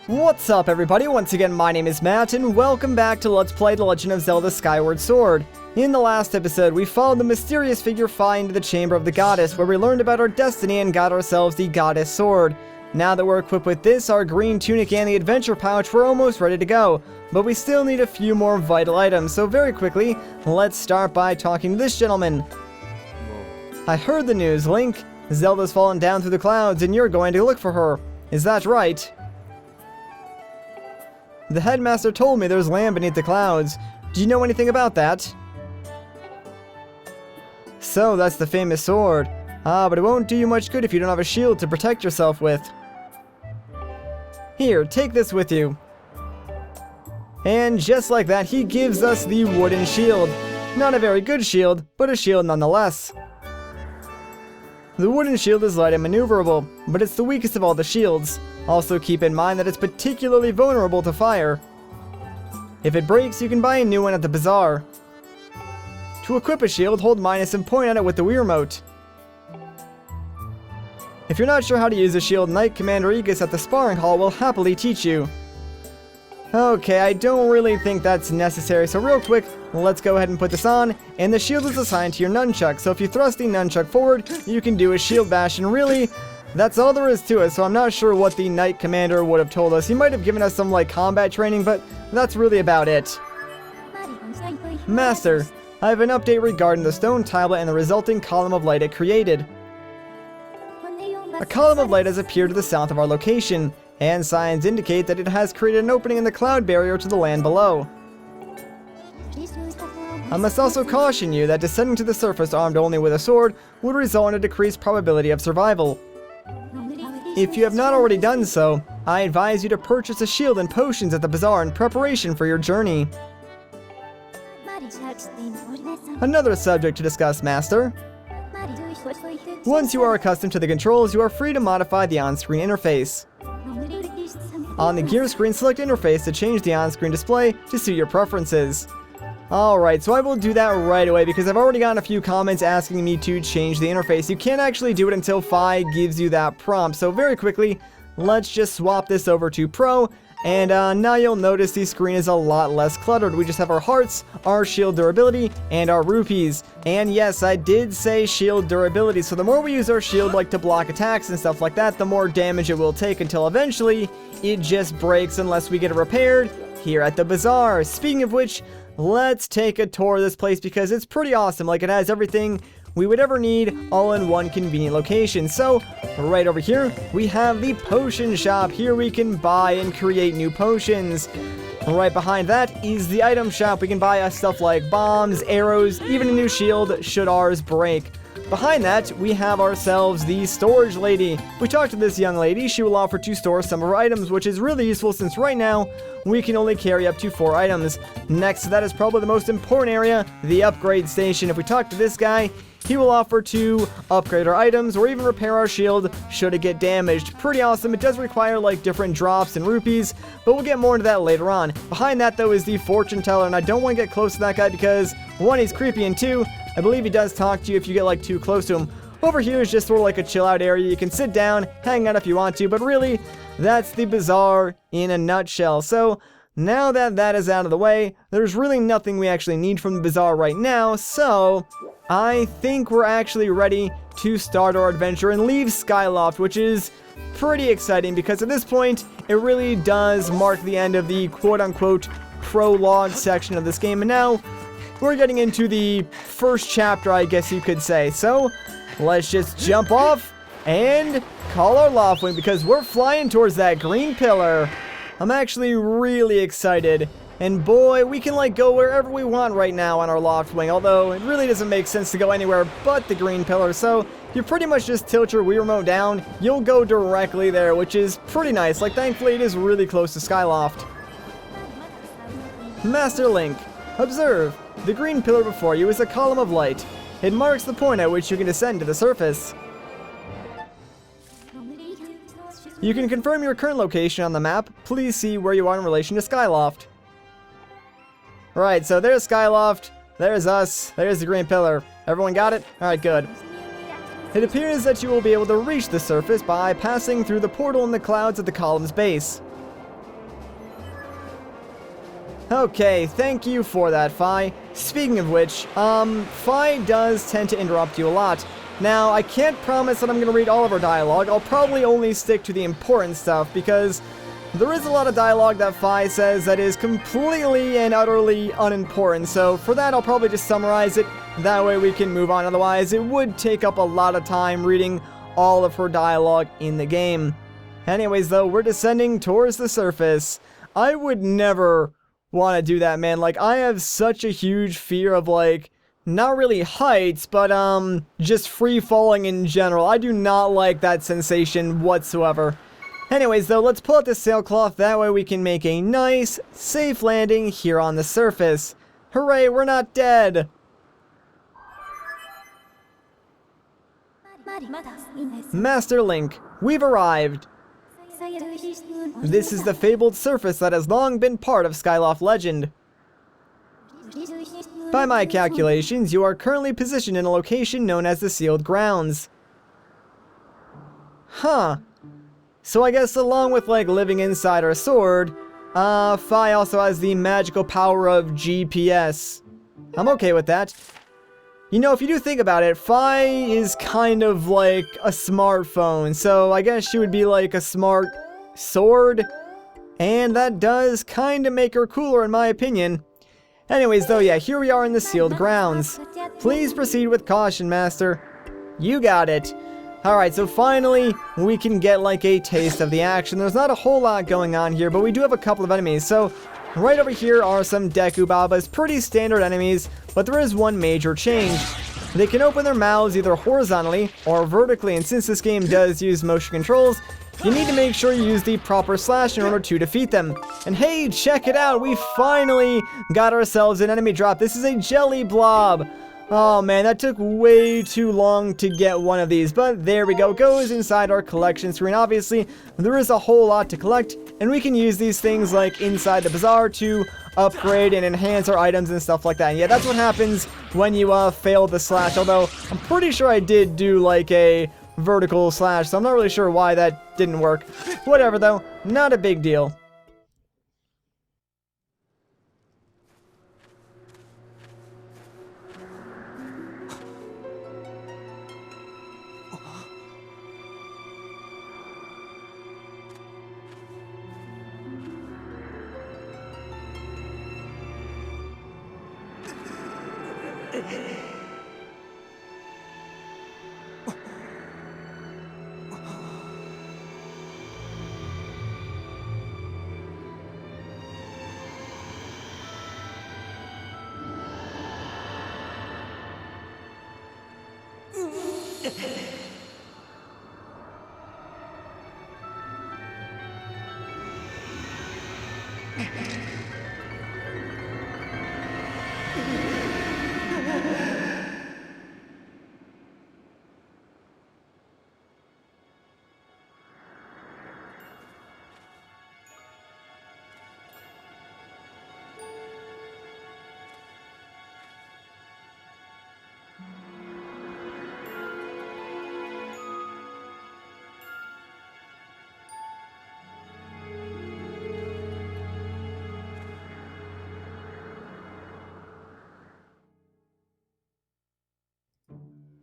What's up everybody, once again my name is Matt and welcome back to Let's Play The Legend of Zelda Skyward Sword. In the last episode, we followed the mysterious figure Fi into the chamber of the goddess, where we learned about our destiny and got ourselves the goddess sword. Now that we're equipped with this, our green tunic and the adventure pouch, we're almost ready to go. But we still need a few more vital items, so very quickly, let's start by talking to this gentleman. I heard the news, Link. Zelda's fallen down through the clouds and you're going to look for her. Is that right? The headmaster told me there's land beneath the clouds. Do you know anything about that? So, that's the famous sword. Ah, but it won't do you much good if you don't have a shield to protect yourself with. Here, take this with you. And just like that, he gives us the wooden shield. Not a very good shield, but a shield nonetheless. The wooden shield is light and maneuverable, but it's the weakest of all the shields. Also keep in mind that it's particularly vulnerable to fire. If it breaks, you can buy a new one at the bazaar. To equip a shield, hold minus and point at it with the Wii remote. If you're not sure how to use a shield, Knight Commander Aegis at the sparring hall will happily teach you. Okay, I don't really think that's necessary, so real quick, let's go ahead and put this on, and the shield is assigned to your nunchuck, so if you thrust the nunchuck forward, you can do a shield bash, and really, that's all there is to it, so I'm not sure what the Knight Commander would have told us. He might have given us some, combat training, but that's really about it. Master, I have an update regarding the stone tablet and the resulting column of light it created. A column of light has appeared to the south of our location, and signs indicate that it has created an opening in the cloud barrier to the land below. I must also caution you that descending to the surface armed only with a sword would result in a decreased probability of survival. If you have not already done so, I advise you to purchase a shield and potions at the bazaar in preparation for your journey. Another subject to discuss, Master. Once you are accustomed to the controls, you are free to modify the on-screen interface. On the gear screen, select interface to change the on-screen display to suit your preferences. Alright, so I will do that right away because I've already gotten a few comments asking me to change the interface. You can't actually do it until Fi gives you that prompt, so very quickly, let's just swap this over to Pro. And now you'll notice the screen is a lot less cluttered. We just have our hearts, our shield durability, and our rupees. And yes, I did say shield durability, so the more we use our shield to block attacks and stuff like that, the more damage it will take until eventually it just breaks unless we get it repaired here at the bazaar. Speaking of which, let's take a tour of this place because it's pretty awesome. It has everything we would ever need all in one convenient location. So right over here we have the potion shop. Here we can buy and create new potions. Right behind that is the item shop. We can buy us stuff like bombs, arrows, even a new shield should ours break. Behind that, we have ourselves the storage lady. We talked to this young lady. She will offer to store some of our items, which is really useful since right now we can only carry up to 4 items. Next to that is probably the most important area, the upgrade station. If we talk to this guy, he will offer to upgrade our items or even repair our shield should it get damaged. Pretty awesome. It does require different drops and rupees, but we'll get more into that later on. Behind that though is the fortune teller, and I don't want to get close to that guy because 1, he's creepy, and 2, I believe he does talk to you if you get too close to him. Over here is just sort of a chill out area. You can sit down, hang out if you want to, but really, that's the bazaar in a nutshell. So now that that is out of the way, there's really nothing we actually need from the bazaar right now, so I think we're actually ready to start our adventure and leave Skyloft, which is pretty exciting because at this point, it really does mark the end of the quote-unquote prologue section of this game, and now we're getting into the first chapter, I guess you could say. So let's just jump off and call our loft wing because we're flying towards that green pillar. I'm actually really excited. And boy, we can go wherever we want right now on our loft wing, although it really doesn't make sense to go anywhere but the green pillar, so you pretty much just tilt your Wii remote down, you'll go directly there, which is pretty nice. Thankfully it is really close to Skyloft. Master Link, observe, the green pillar before you is a column of light. It marks the point at which you can descend to the surface. You can confirm your current location on the map. Please see where you are in relation to Skyloft. Right, so there's Skyloft, there's us, there's the green pillar. Everyone got it? Alright, good. It appears that you will be able to reach the surface by passing through the portal in the clouds at the column's base. Okay, thank you for that, Fi. Speaking of which, Fi does tend to interrupt you a lot. Now, I can't promise that I'm going to read all of her dialogue. I'll probably only stick to the important stuff, because there is a lot of dialogue that Fi says that is completely and utterly unimportant. So for that, I'll probably just summarize it. That way we can move on. Otherwise, it would take up a lot of time reading all of her dialogue in the game. Anyways, though, we're descending towards the surface. I would never want to do that, man. Like, I have such a huge fear of, like, not really heights, but, just free falling in general. I do not like that sensation whatsoever. Anyways, though, let's pull out the sailcloth. That way we can make a nice, safe landing here on the surface. Hooray, we're not dead! Master Link, we've arrived. This is the fabled surface that has long been part of Skyloft legend. By my calculations, you are currently positioned in a location known as the Sealed Grounds. Huh. So I guess along with, like, living inside our sword, Fi also has the magical power of GPS. I'm okay with that. You know, if you do think about it, Fi is kind of like a smartphone, so I guess she would be like a smart sword, and that does kind of make her cooler in my opinion. Anyways, though, yeah, here we are in the Sealed Grounds. Please proceed with caution, Master. You got it. Alright, so finally, we can get like a taste of the action. There's not a whole lot going on here, but we do have a couple of enemies. So, right over here are some Deku Babas, pretty standard enemies, but there is one major change. They can open their mouths either horizontally or vertically, and since this game does use motion controls, you need to make sure you use the proper slash in order to defeat them. And hey, check it out, we finally got ourselves an enemy drop. This is a jelly blob. Oh man, that took way too long to get one of these, but there we go. It goes inside our collection screen. Obviously, there is a whole lot to collect, and we can use these things like inside the bazaar to upgrade and enhance our items and stuff like that. And yeah, that's what happens when you fail the slash, although I'm pretty sure I did do like a vertical slash, so I'm not really sure why that didn't work. Whatever though, not a big deal.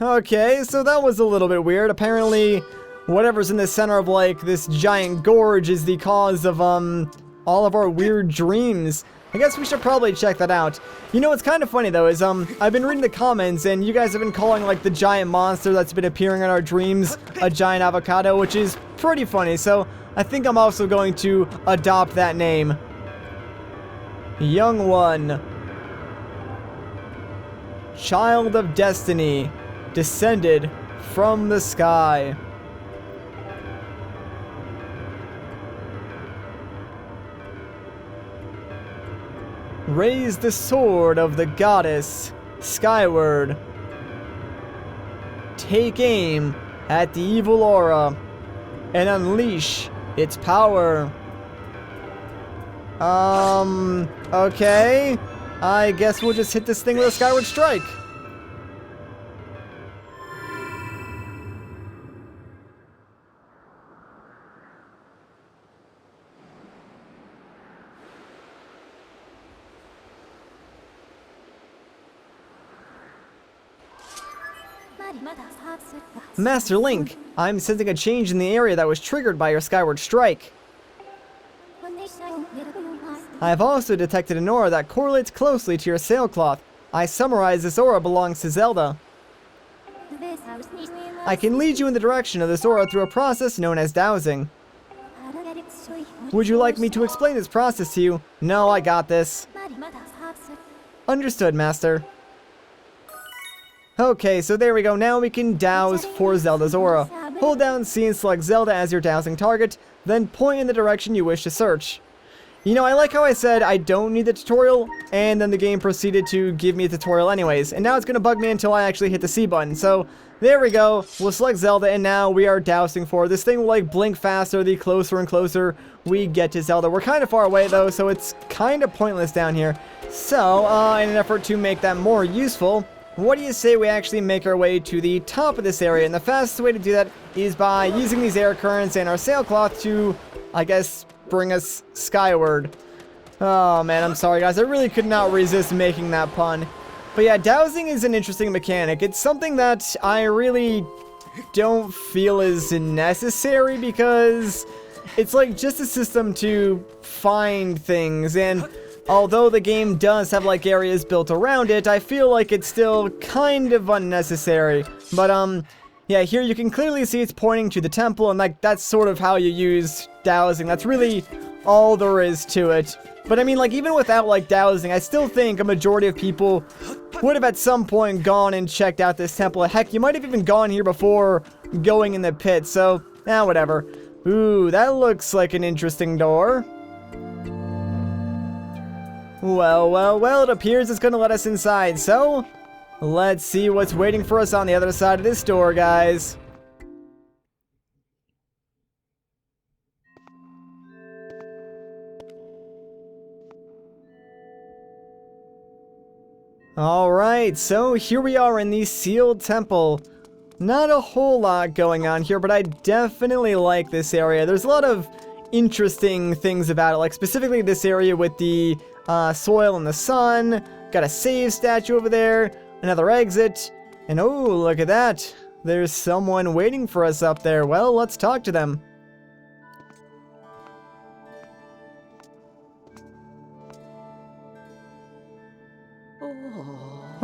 Okay, so that was a little bit weird. Apparently, whatever's in the center of, like, this giant gorge is the cause of, all of our weird dreams. I guess we should probably check that out. You know what's kind of funny, though, is, I've been reading the comments, and you guys have been calling, like, the giant monster that's been appearing in our dreams a giant avocado, which is pretty funny, so I think I'm also going to adopt that name. Young One. Child of Destiny. Descended from the sky. Raise the sword of the goddess skyward. Take aim at the evil aura and unleash its power. Okay. I guess we'll just hit this thing with a skyward strike. Master Link, I'm sensing a change in the area that was triggered by your Skyward Strike. I have also detected an aura that correlates closely to your sailcloth. I summarize this aura belongs to Zelda. I can lead you in the direction of this aura through a process known as Dowsing. Would you like me to explain this process to you? No, I got this. Understood, Master. Okay, so there we go. Now we can douse for Zelda's aura. Hold down C and select Zelda as your dowsing target, then point in the direction you wish to search. You know, I like how I said I don't need the tutorial, and then the game proceeded to give me a tutorial anyways. And now it's going to bug me until I actually hit the C button. So, there we go. We'll select Zelda, and now we are dousing for. This thing will, like, blink faster the closer and closer we get to Zelda. We're kind of far away, though, so it's kind of pointless down here. So, in an effort to make that more useful, what do you say we actually make our way to the top of this area? And the fastest way to do that is by using these air currents and our sailcloth to, I guess, bring us skyward. Oh man, I'm sorry guys, I really could not resist making that pun. But yeah, dowsing is an interesting mechanic. It's something that I really don't feel is necessary because it's like just a system to find things, and although the game does have like areas built around it, I feel like it's still kind of unnecessary. But yeah, here you can clearly see it's pointing to the temple, and like that's sort of how you use dowsing. That's really all there is to it. But I mean, like, even without like dowsing, I still think a majority of people would have at some point gone and checked out this temple. Heck, you might have even gone here before going in the pit, so whatever. Ooh, that looks like an interesting door. Well, it appears it's gonna let us inside, so let's see what's waiting for us on the other side of this door, guys. Alright, so here we are in the sealed temple. Not a whole lot going on here, but I definitely like this area. There's a lot of interesting things about it, like specifically this area with the soil and the sun. Got a save statue over there. Another exit, and oh, look at that. There's someone waiting for us up there. Well, let's talk to them.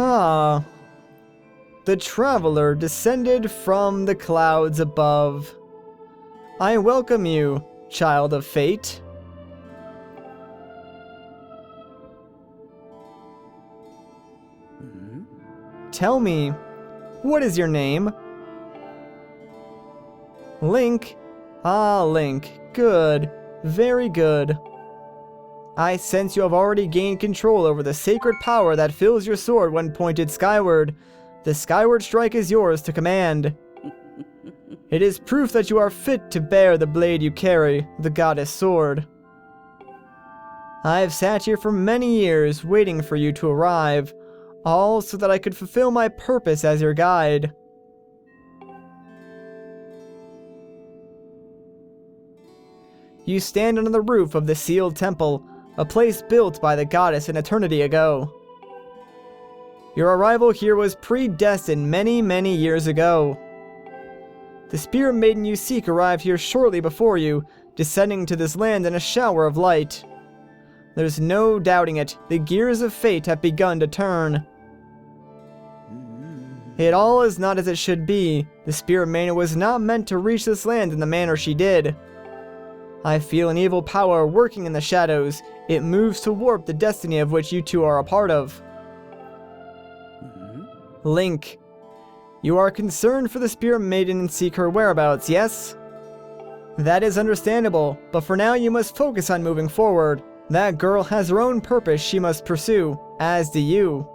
Ah, the traveler descended from the clouds above. I welcome you, child of fate. Tell me, what is your name? Link? Ah, Link. Good. Very good. I sense you have already gained control over the sacred power that fills your sword when pointed skyward. The Skyward Strike is yours to command. It is proof that you are fit to bear the blade you carry, the goddess sword. I have sat here for many years waiting for you to arrive, all so that I could fulfill my purpose as your guide. You stand under the roof of the sealed temple, a place built by the goddess an eternity ago. Your arrival here was predestined many, many years ago. The spirit maiden you seek arrived here shortly before you, descending to this land in a shower of light. There's no doubting it, the gears of fate have begun to turn. It all is not as it should be. The spirit maiden was not meant to reach this land in the manner she did. I feel an evil power working in the shadows. It moves to warp the destiny of which you two are a part of. Link, you are concerned for the spirit maiden and seek her whereabouts, yes? That is understandable, but for now you must focus on moving forward. That girl has her own purpose she must pursue, as do you.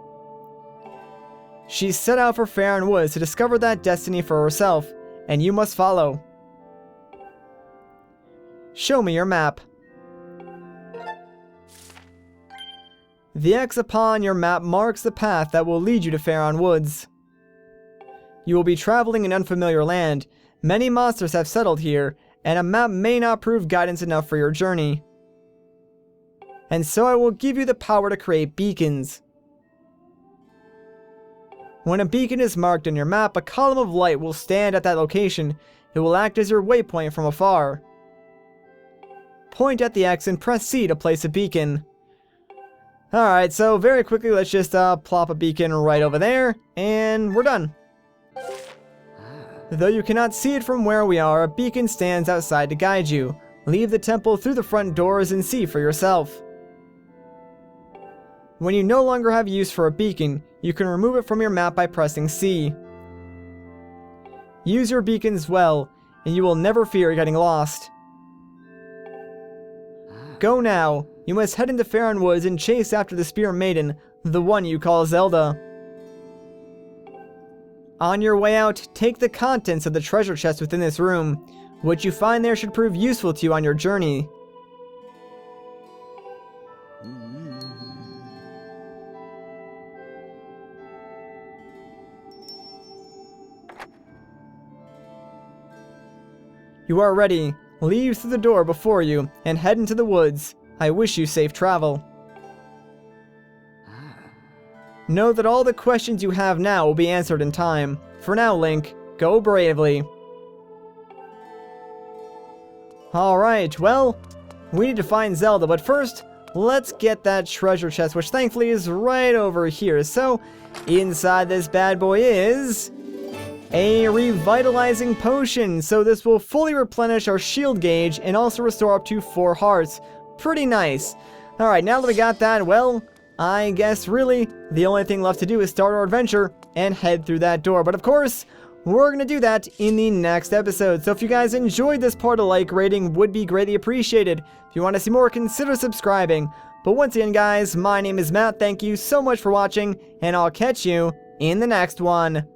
She set out for Faron Woods to discover that destiny for herself, and you must follow. Show me your map. The X upon your map marks the path that will lead you to Faron Woods. You will be traveling in unfamiliar land. Many monsters have settled here, and a map may not prove guidance enough for your journey. And so I will give you the power to create beacons. When a beacon is marked on your map, a column of light will stand at that location. It will act as your waypoint from afar. Point at the X and press C to place a beacon. Alright, so very quickly, let's just plop a beacon right over there, and we're done. Though you cannot see it from where we are, a beacon stands outside to guide you. Leave the temple through the front doors and see for yourself. When you no longer have use for a beacon, you can remove it from your map by pressing C. Use your beacons well, and you will never fear getting lost. Go now. You must head into Faron Woods and chase after the Spear Maiden, the one you call Zelda. On your way out, take the contents of the treasure chest within this room. What you find there should prove useful to you on your journey. You are ready. Leave through the door before you and head into the woods. I wish you safe travel. Know that all the questions you have now will be answered in time. For now, Link, go bravely. Alright, well, we need to find Zelda, but first, let's get that treasure chest, which thankfully is right over here. So, inside this bad boy is a revitalizing potion, so this will fully replenish our shield gauge and also restore up to 4 hearts. Pretty nice. Alright, now that we got that, well, I guess really the only thing left to do is start our adventure and head through that door. But of course, we're going to do that in the next episode. So if you guys enjoyed this part, a like rating would be greatly appreciated. If you want to see more, consider subscribing. But once again, guys, my name is Matt. Thank you so much for watching, and I'll catch you in the next one.